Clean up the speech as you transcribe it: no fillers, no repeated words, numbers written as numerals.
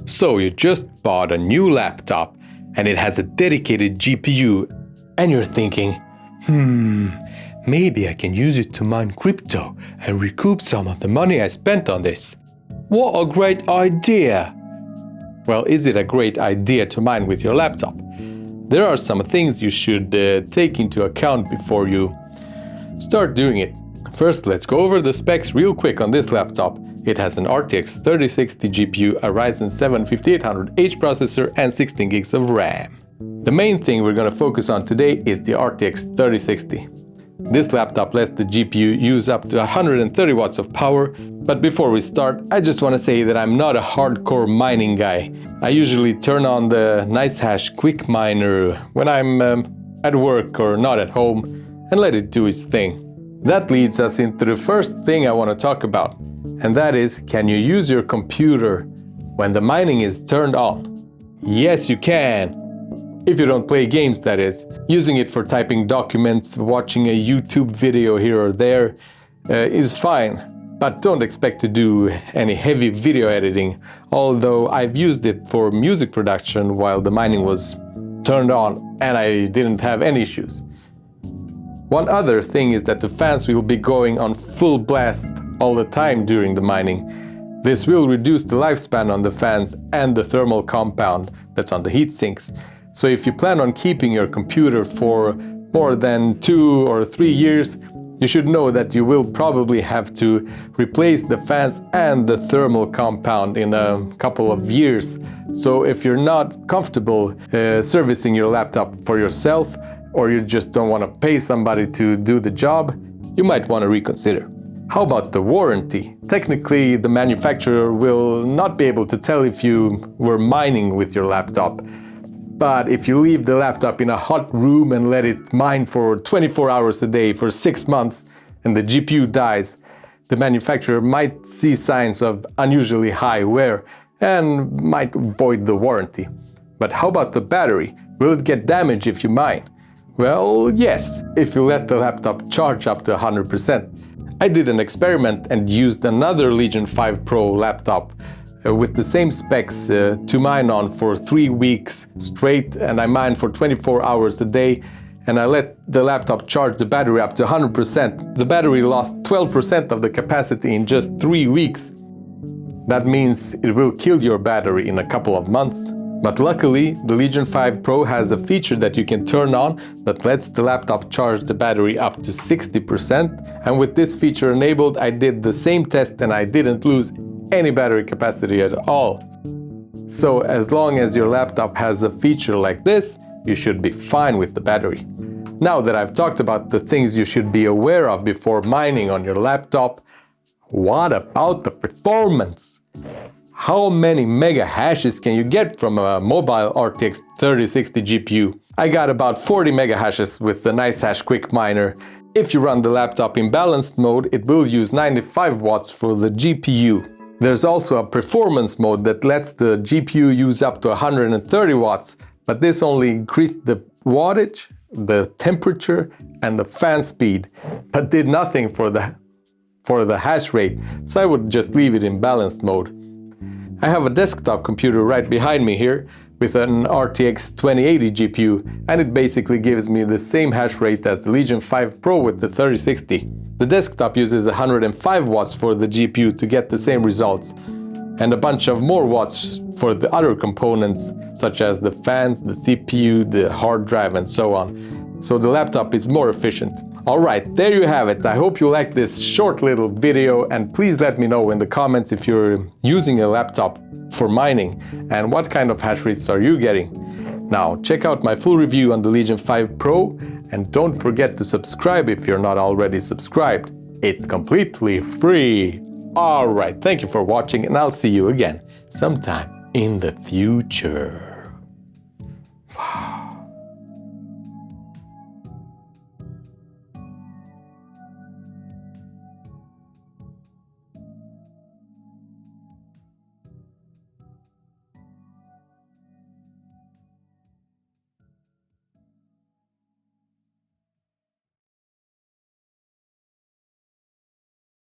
So you just bought a new laptop and it has a dedicated GPU and you're thinking, maybe I can use it to mine crypto and recoup some of the money I spent on this. What a great idea! Well, is it a great idea to mine with your laptop? There are some things you should take into account before you start doing it. First, let's go over the specs real quick on this laptop. It has an RTX 3060 GPU, a Ryzen 7 5800H processor and 16 gigs of RAM. The main thing we're going to focus on today is the RTX 3060. This laptop lets the GPU use up to 130 watts of power, but before we start, I just want to say that I'm not a hardcore mining guy. I usually turn on the NiceHash quick miner when I'm at work or not at home and let it do its thing. That leads us into the first thing I want to talk about, and that is, can you use your computer when the mining is turned on? Yes, you can! If you don't play games, that is. Using it for typing documents, watching a YouTube video here or there is fine, but don't expect to do any heavy video editing, although I've used it for music production while the mining was turned on and I didn't have any issues. One other thing is that the fans will be going on full blast all the time during the mining. This will reduce the lifespan on the fans and the thermal compound that's on the heat sinks. So if you plan on keeping your computer for more than 2 or 3 years, you should know that you will probably have to replace the fans and the thermal compound in a couple of years. So if you're not comfortable servicing your laptop for yourself, or you just don't want to pay somebody to do the job, you might want to reconsider. How about the warranty? Technically, the manufacturer will not be able to tell if you were mining with your laptop. But if you leave the laptop in a hot room and let it mine for 24 hours a day for 6 months and the GPU dies, the manufacturer might see signs of unusually high wear and might void the warranty. But how about the battery? Will it get damaged if you mine? Well, yes, if you let the laptop charge up to 100%. I did an experiment and used another Legion 5 Pro laptop with the same specs to mine on for 3 weeks straight, and I mined for 24 hours a day, and I let the laptop charge the battery up to 100%. The battery lost 12% of the capacity in just 3 weeks. That means it will kill your battery in a couple of months. But luckily, the Legion 5 Pro has a feature that you can turn on that lets the laptop charge the battery up to 60%. And with this feature enabled, I did the same test and I didn't lose any battery capacity at all. So as long as your laptop has a feature like this, you should be fine with the battery. Now that I've talked about the things you should be aware of before mining on your laptop, what about the performance? How many mega hashes can you get from a mobile RTX 3060 GPU? I got about 40 mega hashes with the NiceHash quick miner. If you run the laptop in balanced mode, it will use 95 watts for the GPU. There's also a performance mode that lets the GPU use up to 130 watts, but this only increased the wattage, the temperature, and the fan speed, but did nothing for the hash rate, so I would just leave it in balanced mode. I have a desktop computer right behind me here with an RTX 2080 GPU, and it basically gives me the same hash rate as the Legion 5 Pro with the 3060. The desktop uses 105 watts for the GPU to get the same results, and a bunch of more watts for the other components such as the fans, the CPU, the hard drive and so on. So the laptop is more efficient. Alright, there you have it. I hope you liked this short little video, and please let me know in the comments if you're using a laptop for mining and what kind of hash rates are you getting. Now check out my full review on the Legion 5 Pro, and don't forget to subscribe if you're not already subscribed. It's completely free. Alright, thank you for watching, and I'll see you again sometime in the future. Wow.